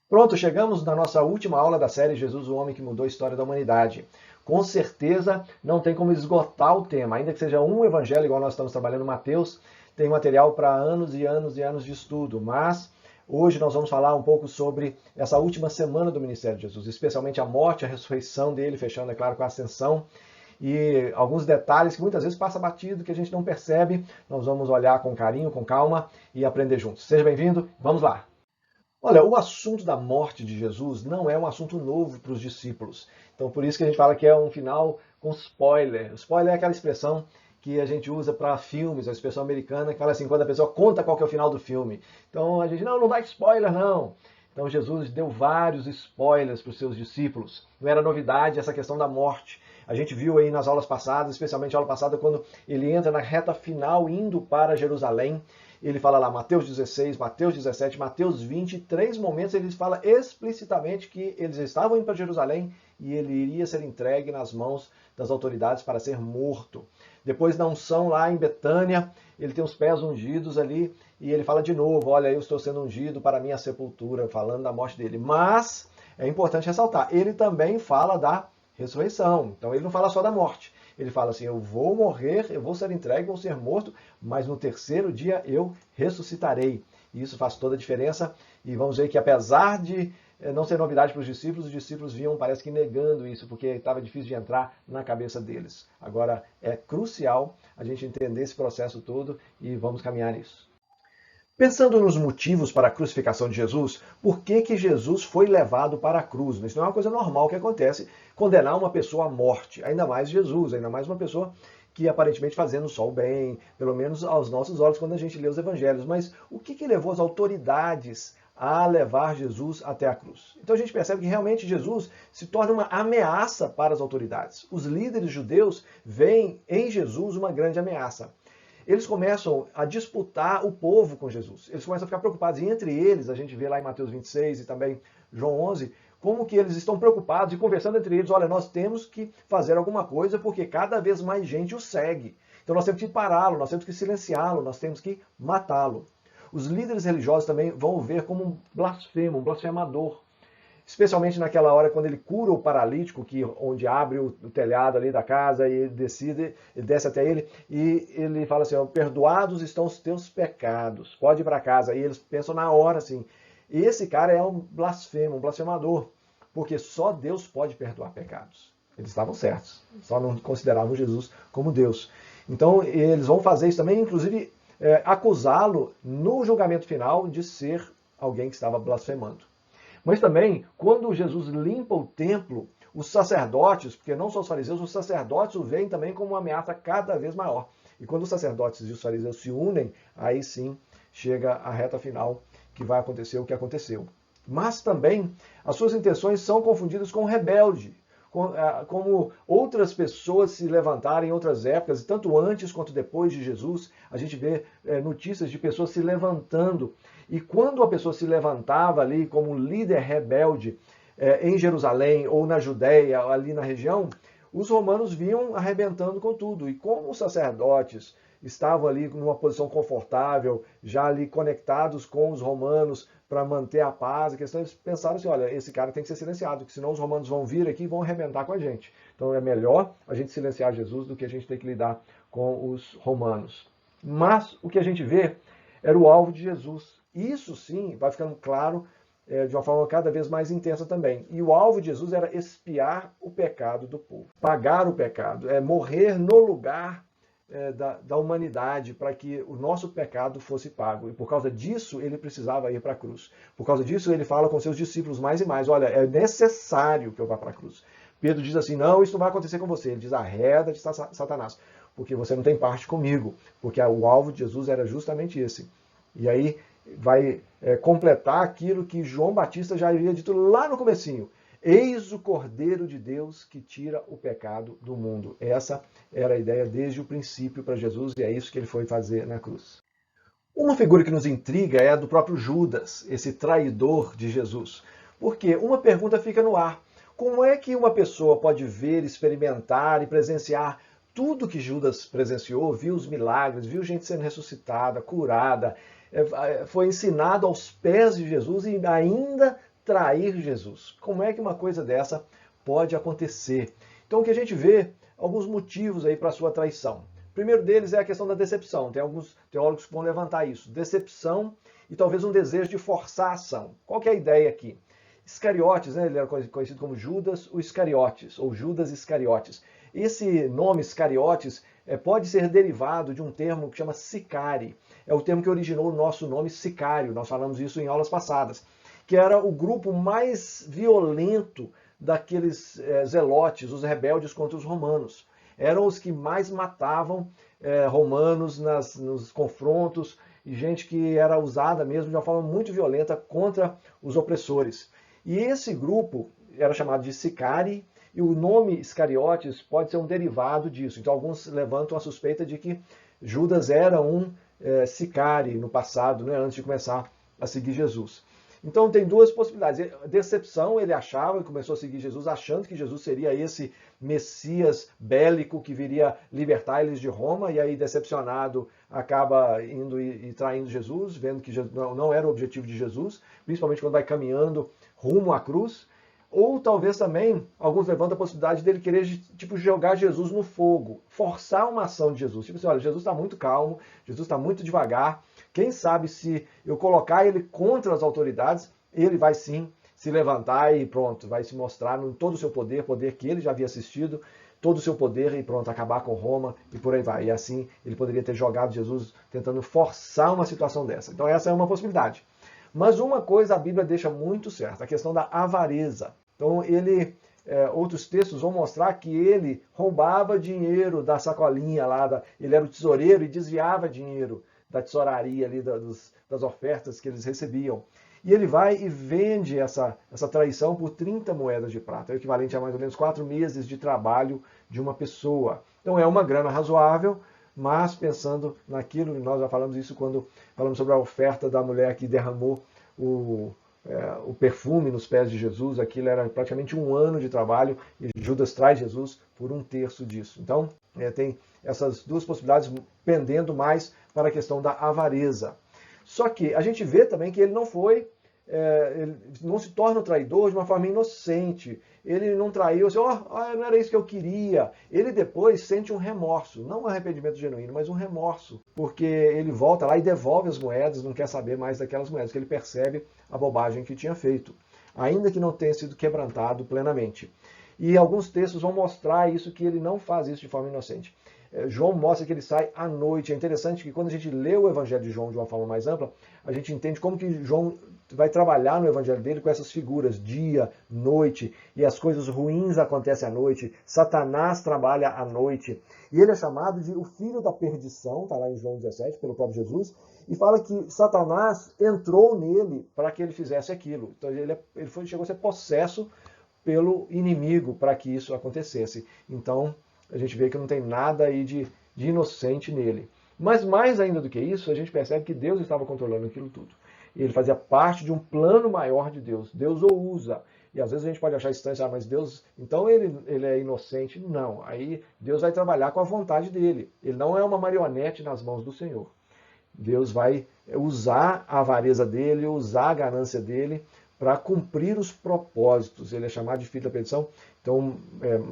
Pronto, chegamos na nossa última aula da série Jesus, o Homem que Mudou a História da Humanidade. Com certeza não tem como esgotar o tema, ainda que seja um evangelho, igual nós estamos trabalhando Mateus, tem material para anos e anos e anos de estudo, mas hoje nós vamos falar um pouco sobre essa última semana do ministério de Jesus, especialmente a morte, a ressurreição dele, fechando, é claro, com a ascensão, e alguns detalhes que muitas vezes passa batido, que a gente não percebe. Nós vamos olhar com carinho, com calma e aprender juntos. Seja bem-vindo, vamos lá! Olha, o assunto da morte de Jesus não é um assunto novo para os discípulos. Então, por isso que a gente fala que é um final com spoiler. Spoiler é aquela expressão que a gente usa para filmes, a expressão americana, que fala assim, quando a pessoa conta qual que é o final do filme. Então, a gente, não dá spoiler, não. Então, Jesus deu vários spoilers para os seus discípulos. Não era novidade essa questão da morte. A gente viu aí nas aulas passadas, especialmente a aula passada, quando ele entra na reta final, indo para Jerusalém. Ele fala lá, Mateus 16, Mateus 17, Mateus 20, 3 momentos ele fala explicitamente que eles estavam indo para Jerusalém e ele iria ser entregue nas mãos das autoridades para ser morto. Depois na unção lá em Betânia, ele tem os pés ungidos ali e ele fala de novo, olha, eu estou sendo ungido para a minha sepultura, falando da morte dele. Mas é importante ressaltar, ele também fala da ressurreição. Então ele não fala só da morte. Ele fala assim, eu vou morrer, eu vou ser entregue, vou ser morto, mas no terceiro dia eu ressuscitarei. E isso faz toda a diferença. E vamos ver que apesar de não ser novidade para os discípulos vinham, parece que negando isso, porque estava difícil de entrar na cabeça deles. Agora é crucial a gente entender esse processo todo e vamos caminhar nisso. Pensando nos motivos para a crucificação de Jesus, por que Jesus foi levado para a cruz? Isso não é uma coisa normal que acontece, condenar uma pessoa à morte, ainda mais Jesus, ainda mais uma pessoa que aparentemente fazendo só o bem, pelo menos aos nossos olhos quando a gente lê os evangelhos. Mas o que levou as autoridades a levar Jesus até a cruz? Então a gente percebe que realmente Jesus se torna uma ameaça para as autoridades. Os líderes judeus veem em Jesus uma grande ameaça. Eles começam a disputar o povo com Jesus. Eles começam a ficar preocupados. E entre eles, a gente vê lá em Mateus 26 e também João 11, como que eles estão preocupados e conversando entre eles. Olha, nós temos que fazer alguma coisa porque cada vez mais gente o segue. Então nós temos que pará-lo, nós temos que silenciá-lo, nós temos que matá-lo. Os líderes religiosos também vão o ver como um blasfemo, um blasfemador. Especialmente naquela hora quando ele cura o paralítico, onde abre o telhado ali da casa e ele desce até ele e ele fala assim, perdoados estão os teus pecados, pode ir para casa. E eles pensam na hora assim, esse cara é um blasfemo, um blasfemador, porque só Deus pode perdoar pecados. Eles estavam certos, só não consideravam Jesus como Deus. Então eles vão fazer isso também, inclusive acusá-lo no julgamento final de ser alguém que estava blasfemando. Mas também, quando Jesus limpa o templo, os sacerdotes, porque não só os fariseus, os sacerdotes o veem também como uma ameaça cada vez maior. E quando os sacerdotes e os fariseus se unem, aí sim chega a reta final que vai acontecer o que aconteceu. Mas também as suas intenções são confundidas com rebelde, como outras pessoas se levantaram em outras épocas, tanto antes quanto depois de Jesus, a gente vê notícias de pessoas se levantando. E quando a pessoa se levantava ali como líder rebelde em Jerusalém ou na Judéia, ali na região, os romanos vinham arrebentando com tudo. E como os sacerdotes estavam ali numa posição confortável, já ali conectados com os romanos para manter a paz, a questão, eles pensaram assim, olha, esse cara tem que ser silenciado, porque senão os romanos vão vir aqui e vão arrebentar com a gente. Então é melhor a gente silenciar Jesus do que a gente ter que lidar com os romanos. Mas o que a gente vê era o alvo de Jesus. Isso sim vai ficando claro de uma forma cada vez mais intensa também. E o alvo de Jesus era expiar o pecado do povo, pagar o pecado, morrer no lugar da humanidade para que o nosso pecado fosse pago. E por causa disso ele precisava ir para a cruz. Por causa disso ele fala com seus discípulos mais e mais, olha, é necessário que eu vá para a cruz. Pedro diz assim, não, isso não vai acontecer com você. Ele diz, arreda de Satanás, porque você não tem parte comigo. Porque o alvo de Jesus era justamente esse. E aí vai completar aquilo que João Batista já havia dito lá no comecinho. Eis o Cordeiro de Deus que tira o pecado do mundo. Essa era a ideia desde o princípio para Jesus e é isso que ele foi fazer na cruz. Uma figura que nos intriga é a do próprio Judas, esse traidor de Jesus. Porque uma pergunta fica no ar. Como é que uma pessoa pode ver, experimentar e presenciar tudo que Judas presenciou, viu os milagres, viu gente sendo ressuscitada, curada, foi ensinado aos pés de Jesus e ainda trair Jesus. Como é que uma coisa dessa pode acontecer? Então o que a gente vê, alguns motivos aí para a sua traição. O primeiro deles é a questão da decepção. Tem alguns teólogos que vão levantar isso. Decepção e talvez um desejo de forçar a ação. Qual que é a ideia aqui? Iscariotes, né? Ele era conhecido como Judas o Iscariotes, ou Judas Iscariotes. Esse nome Iscariotes pode ser derivado de um termo que chama sicari. É o termo que originou o nosso nome sicário. Nós falamos isso em aulas passadas. Que era o grupo mais violento daqueles zelotes, os rebeldes contra os romanos. Eram os que mais matavam romanos nos confrontos, e gente que era usada mesmo de uma forma muito violenta contra os opressores. E esse grupo era chamado de sicari, e o nome Iscariotes pode ser um derivado disso. Então alguns levantam a suspeita de que Judas era um sicari no passado, né, antes de começar a seguir Jesus. Então tem duas possibilidades. Decepção, ele achava, começou a seguir Jesus achando que Jesus seria esse Messias bélico que viria libertar eles de Roma, e aí decepcionado acaba indo e traindo Jesus, vendo que não era o objetivo de Jesus, principalmente quando vai caminhando rumo à cruz. Ou talvez também, alguns levantam a possibilidade dele querer jogar Jesus no fogo, forçar uma ação de Jesus. Tipo assim, olha, Jesus está muito calmo, Jesus está muito devagar, quem sabe se eu colocar ele contra as autoridades, ele vai sim se levantar e pronto, vai se mostrar em todo o seu poder que ele já havia assistido, todo o seu poder e pronto, acabar com Roma e por aí vai. E assim ele poderia ter jogado Jesus tentando forçar uma situação dessa. Então essa é uma possibilidade. Mas uma coisa a Bíblia deixa muito certa, a questão da avareza. Então outros textos vão mostrar que ele roubava dinheiro da sacolinha lá, ele era o tesoureiro e desviava dinheiro da tesouraria ali, das ofertas que eles recebiam. E ele vai e vende essa traição por 30 moedas de prata, o equivalente a mais ou menos 4 meses de trabalho de uma pessoa. Então é uma grana razoável, mas pensando naquilo, nós já falamos isso quando falamos sobre a oferta da mulher que derramou o perfume nos pés de Jesus, aquilo era praticamente um ano de trabalho, e Judas traz Jesus por 1/3 disso. Então, tem essas duas possibilidades pendendo mais para a questão da avareza. Só que a gente vê também que ele ele não se torna um traidor de uma forma inocente. Ele não traiu, assim, não era isso que eu queria. Ele depois sente um remorso, não um arrependimento genuíno, mas um remorso, porque ele volta lá e devolve as moedas, não quer saber mais daquelas moedas, que ele percebe a bobagem que tinha feito, ainda que não tenha sido quebrantado plenamente. E alguns textos vão mostrar isso, que ele não faz isso de forma inocente. João mostra que ele sai à noite. É interessante que quando a gente lê o Evangelho de João de uma forma mais ampla, a gente entende como que João vai trabalhar no Evangelho dele com essas figuras, dia, noite, e as coisas ruins acontecem à noite, Satanás trabalha à noite, e ele é chamado de o filho da perdição, está lá em João 17, pelo próprio Jesus, e fala que Satanás entrou nele para que ele fizesse aquilo. Então chegou a ser possesso pelo inimigo para que isso acontecesse. Então, a gente vê que não tem nada aí de inocente nele. Mas mais ainda do que isso, a gente percebe que Deus estava controlando aquilo tudo. Ele fazia parte de um plano maior de Deus. Deus o usa. E às vezes a gente pode achar estranho, mas Deus, então ele é inocente. Não, aí Deus vai trabalhar com a vontade dele. Ele não é uma marionete nas mãos do Senhor. Deus vai usar a avareza dele, usar a ganância dele para cumprir os propósitos. Ele é chamado de filho da perdição. Então,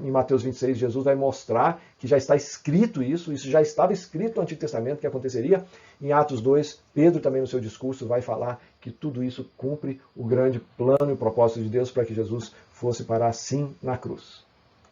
em Mateus 26, Jesus vai mostrar que já está escrito isso já estava escrito no Antigo Testamento que aconteceria. Em Atos 2, Pedro também no seu discurso vai falar que tudo isso cumpre o grande plano e o propósito de Deus para que Jesus fosse parar assim na cruz.